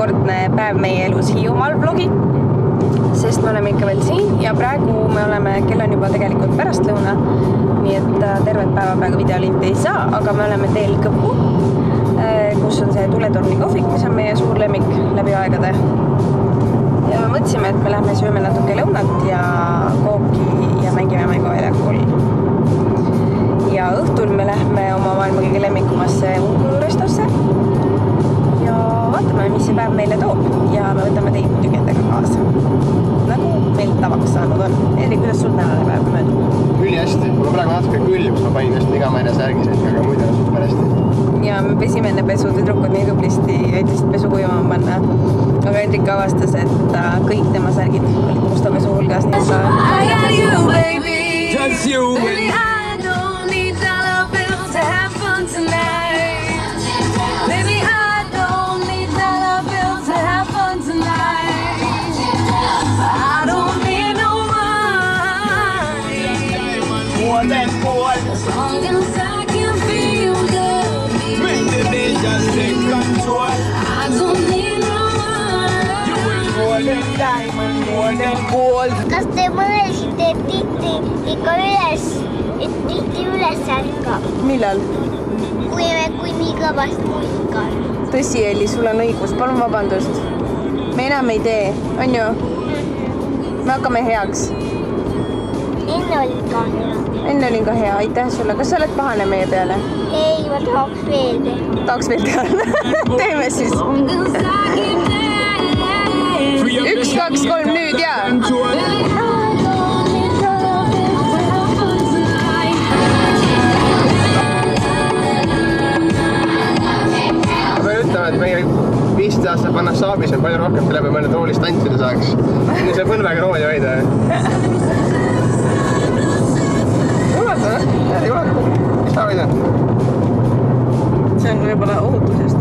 järjekordne päev meie elus Hiiumaal vlogi, sest me oleme ikka veel siin ja praegu me oleme, kell on juba tegelikult pärastlõuna, nii et tervet päeva praegu videolinti ei saa, aga me oleme teel Kõppu, kus on see tuletorni kohvik, mis on meie suur lemmik läbi aegade. Ja me mõtlesime, et me lähme sööme natuke lõunat ja kooki ja mängime mänguväljakul. Ja õhtul me lähme oma maailma kõige lemmikumasse Unkulurestosse ja vaatame, mis see päev meile toob ja me võtame teid muidugi endaga kaasa. Nagu meil tavaks saanud on. Hendrik, kuidas sul tänane päev möödub? Üli hästi. Mul on praegu natuke külm, sest ma panin just igamäine särgised, aga muidu on super hästi. Ja me pesime enne pesu, tüdrukud nii tublisti aitasid pesu kujuma panna. Aga Hendrik avastas, et kõik tema särgid olid musta pesu hulgas. Nii et I got you, baby. Just you. Baby, I don't need dollar bills to have fun tonight. Baby, I don't need dollar bills to have fun tonight. I don't need no money. More than gold. As long as I can feel good. Make the day just take control. I don't need no money. You will more than diamond, more than gold. Kas te mõtlesite, et tihti üles ärkab, millal? kui nii kõvast muika on? Tõsi, Elli, sul on õigus. Palun vabandust. Me enam ei tee, on ju? Me hakkame heaks. Enne oli ka hea. Enne olin ka hea, aitäh sulle. Kas sa oled pahane meie peale? Ei, ma tahaks veel teha. Tahaks veel teha. Teeme siis. 1, 2, 3, nüüd ja. Ma pean ütlema, et meie 15 aastat vannas saabis on palju rohkem, selle peale mõned roolist tantsida saaks. Nii see põlvega rooli hoida. Juhata, jah? Juhata. Mis ta hoida? See on võib-olla ohutusest.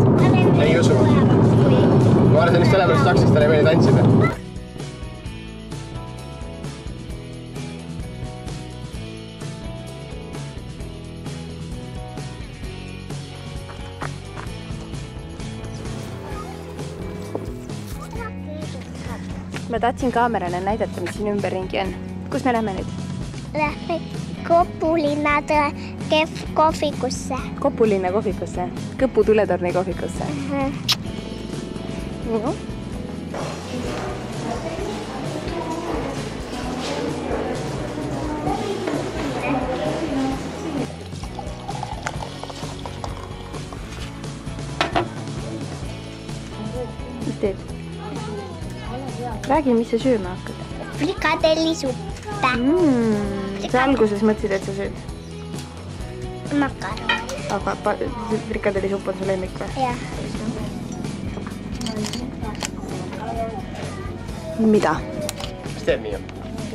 Ei usu. Ma arvasin, just sellepärast saaks, sest tal ei meeli tantsida. Ma tahtsin kaamerale näidata, mis siin ümberringi on. Kus me lähme nüüd? Lähme Kõpulinna kohvikusse. Kopulinna kohvikusse. Kõpu tuletorni kohvikusse. No. Mis teed? Räägi, mis sa sööma hakkad? Frikadellisuppe. Sa alguses mõtlesid, et sa sööd. Makaron. Aga frikadellisupp on su lemmik või? Jah. Mida? Mis teeb nii?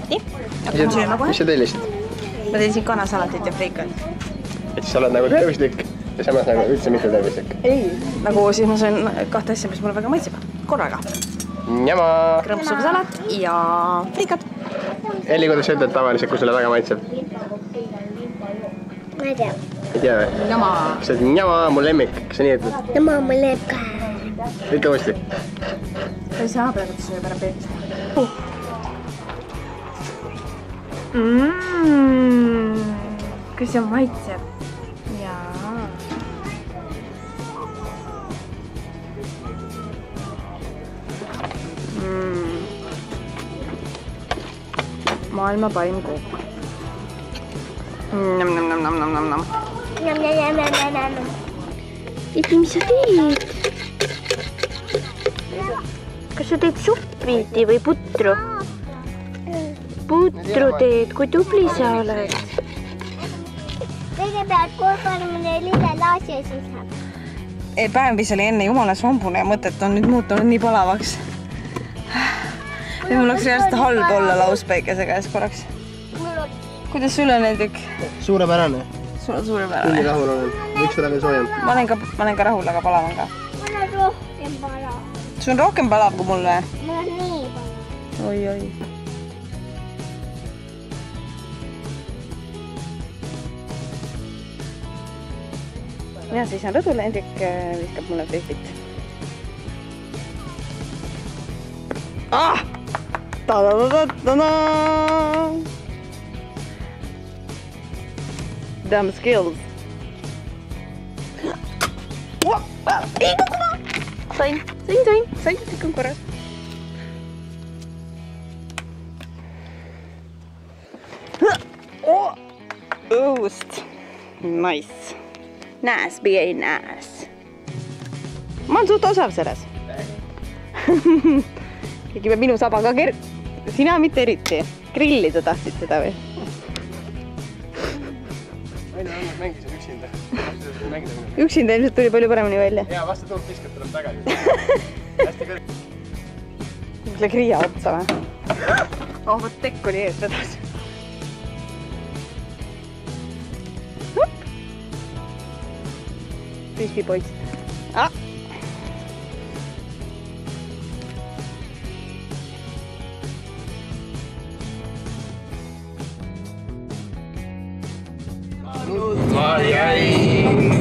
Nii? Hakkame sööma kohe? Mis sa tellisid? Ma teen siin kanasalatit ja frikat. Et siis sa oled nagu tervislik ja samas nagu üldse mitte tervislik. Ei. Nagu siis ma söön 2 asja, mis mulle väga maitseb. Korraga. Njama! Krõmpsuv salat ja frikat. Elli, kuidas sa ütled tavaliselt, kui sulle väga maitseb? Ma ei tea. Ei tea või? Njama. Kas sa ütled njama, mu lemmik? Kas sa nii ütled? Tema on mul lemmik ka. Ütle uuesti. Ta ei saa praegu sööb ära peet. Kus see maitseb? Jaa. Maailma parim kook. Nam. Elli, mis sa teed? Kas sa teed suppviiti või putru? Putru teed, kui tubli sa oled. Kõigepealt kolmane lillelaasi ja siis saab. Päev, mis oli enne jumala sombune ja mõtet on nüüd muutunud nii palavaks. Mul oleks reaalselt halb olla lauspäikese käes korraks. Kuidas sul on, Hendrik? Suurepärane. Sul on suurepärane. Nii rahul olen. Võiks olla veel soojem. Ma olen ka rahul, aga palav on ka. Mul on rohkem palav. Sul on rohkem palav kui mul või? Mul on nii palav. Oi. Mina seisan rõdule, Hendrik viskab mulle pehvit. Ah! Ta-da-da-da-da-da! Damn skills. Ei kukuma! Sain, kõik on korras. Õust. Nice. Nice, be nice. Ma olen suht osav selles. Keegi peab minu saba ka Sina mitte eriti. Grillida tahtsid seda või? Aina vähemalt mängisin üksinda. Üksinda ilmselt tuli palju paremini välja. Jaa, vastu tuult viskad tuleb tagasi. Hästi kõrg. Mõtle kriia otsa või? Oh, võt tekk oli ees vedas. Frisbee poiss. Ah! Ma jäin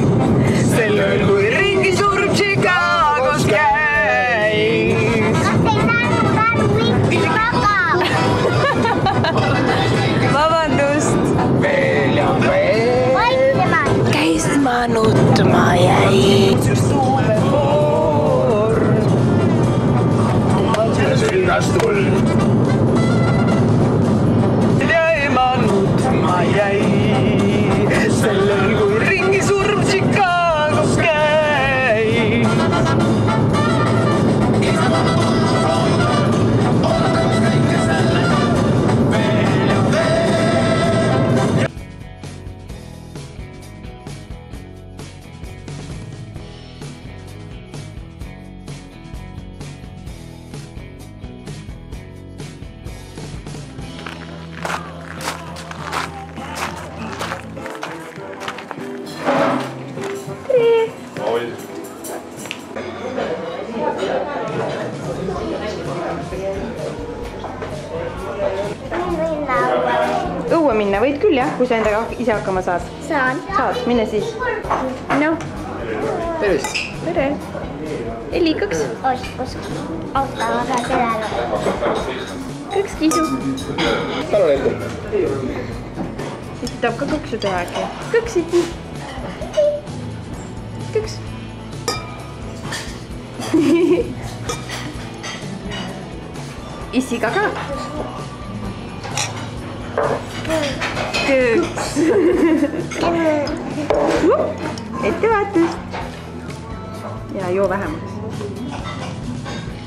sellel, kui ringi surm Chicagos käis. Kas ei näinud ära mingi taga? Vabandust! Veel ja veel. Vaiksema. Käis ma nutma jäi. Suume voor. Sülgas tuld. Jäi ma nutma jäi. Sellel, kui ringi surm Chicagos käis. Õue minna võid küll jah, kui sa endaga ise hakkama saad. Saan. Saad, mine siis. No. Tervist! Tere! Eli, kõks. Auta väga sellele. Kõks kiisu. Palun ette! Iti tahab ka kõksu teha äkki. Kõks, Iti. Kõks. Issiga ka. Kõks. Ettevaatust. Ja joo vähemaks.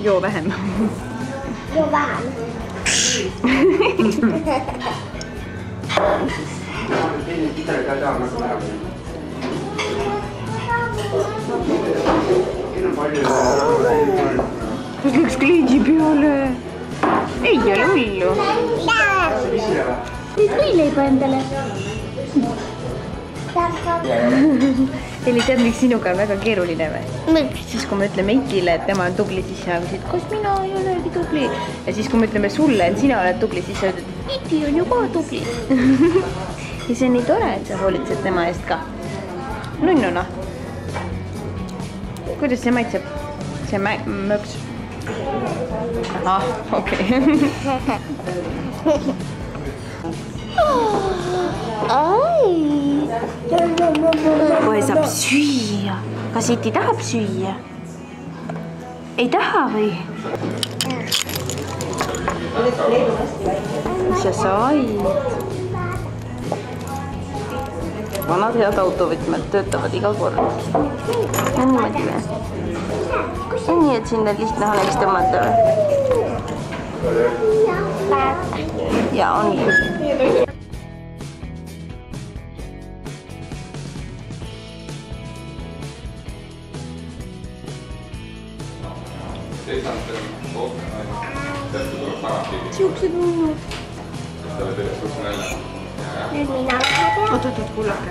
Joo vähem. Joo vähän. Kas läks kliidi peale? Ei ole hullu. Nüüd võileiba endale. Eli tead, miks sinuga on väga keeruline või? Miks? Siis kui me ütleme Itile, et tema on tubli, siis sa küsid, kas mina ei olegi tubli? Ja siis kui me ütleme sulle, et sina oled tubli, siis sa ütled, et Iti on ju ka tubli. Ja see on nii tore, et sa hoolitsed tema eest ka. Nunnuna. Kuidas see maitseb? See möks? Ahah, okei. Kohe saab süüa. Kas Iti tahab süüa? Ei taha või? Mis sa said? Vanad head autovõtmed töötavad iga kord. Niimoodi või? Nii, et sinna lihtne oleks tõmmata või? Ja on küll. Siuksed nunnud. Nüüd mina lähen. Oot, kuulake.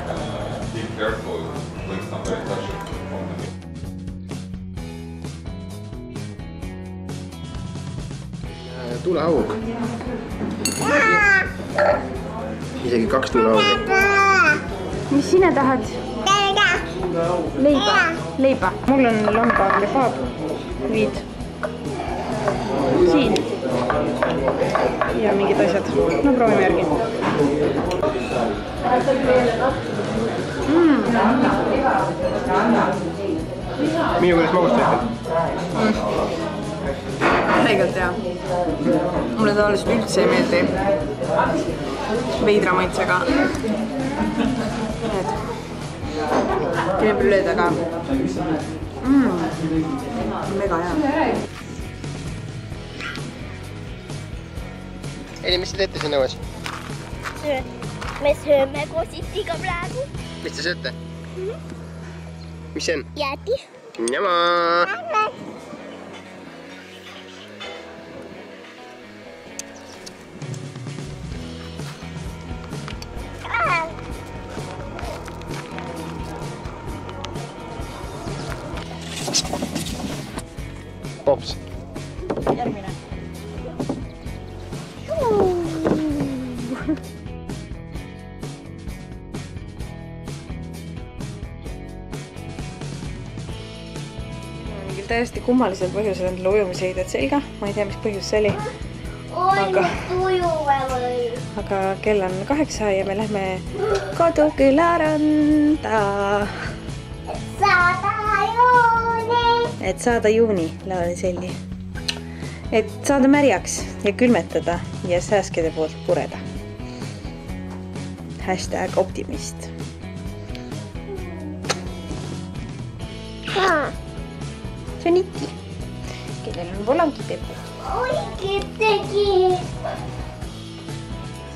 Tuulehaug. Isegi 2 tuulehaugi. Mis sina tahad? Leiba. Leiba. Mul on lamba kebaab. Viid. siin. Ja mingid asjad. No proovime järgi. Minu küljest magustajad. Tegelikult hea. Mulle tavaliselt üldse ei meeldi veidra maitsega. Need kreembrüleed, aga mega hea. Eli, mis te teete siin õues? Me sööme koos Itiga praegu. Mis te sööte? Mis see on? Jääti. Njama! Pops. Järgmine. Mingil täiesti kummalisel põhjusel endale ujumisriided selga. Ma ei tea, mis põhjus see oli. Aga kell on 8 ja me lähme kodukülaranda. Et saada juuni lauaselli. Et saada märjaks ja külmetada ja sääskede poolt pureda. #optimist. See on Iti, kellel on volangipepu.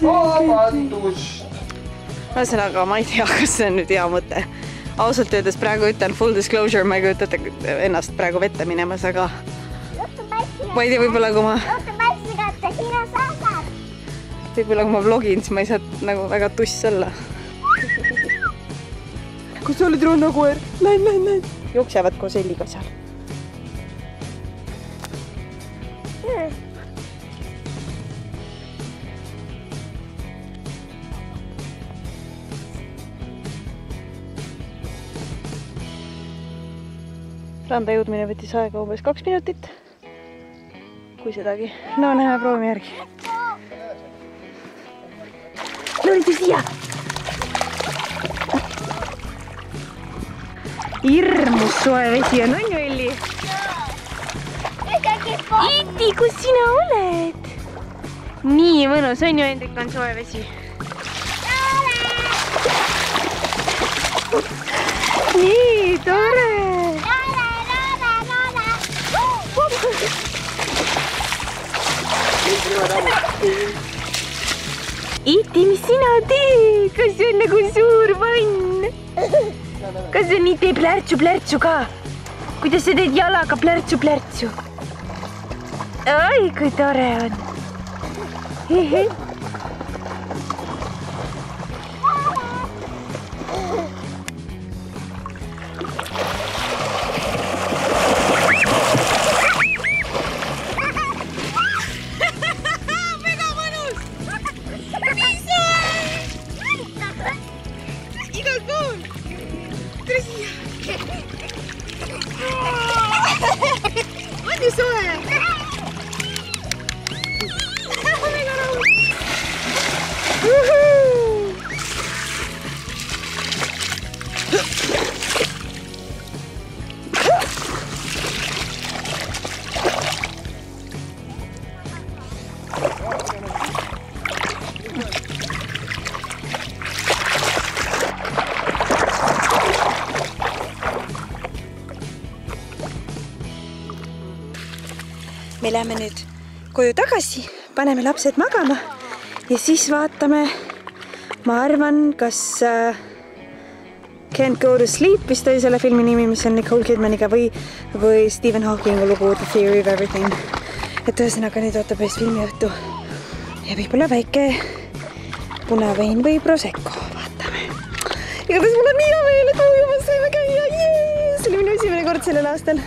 Vabandust! Ühesõnaga, ma ei tea, kas see on nüüd hea mõte. Ausalt öeldes praegu ütlen full disclosure, ma ei kujuta ennast praegu vette minemas, aga ma ei tea, võib-olla kui ma vlogin, siis ma ei saa nagu väga tuss olla. Kus sa olid rannakoer? Läin. Jooksevad koos Elliga seal. Randa jõudmine võttis aega umbes 2 minutit. Kui sedagi. No näeme, proovime järgi. Lülitu siia! Hirmus soe vesi on ju, Elli? Iti, kus sina oled? Nii mõnus on ju, Hendrik on soe vesi. Nii tore! Iti, mis sina teed? Kas see on nagu suur vann? Kas see nii teeb plärtsu ka? Kuidas sa teed jalaga plärtsu? Ai, kui tore on. Me läheme nüüd koju tagasi, paneme lapsed magama ja siis vaatame, ma arvan, kas Can't Go to Sleep vist oli selle filmi nimi, mis on Nicole Kidmaniga või Stephen Hawkingu lugu The Theory of Everything. Et ühesõnaga nüüd ootab ees filmiõhtu ja võib-olla väike punavein või prosecco, vaatame. Igatahes mul on nii hea meel, et ujumas saime käia, see oli minu esimene kord sellel aastal.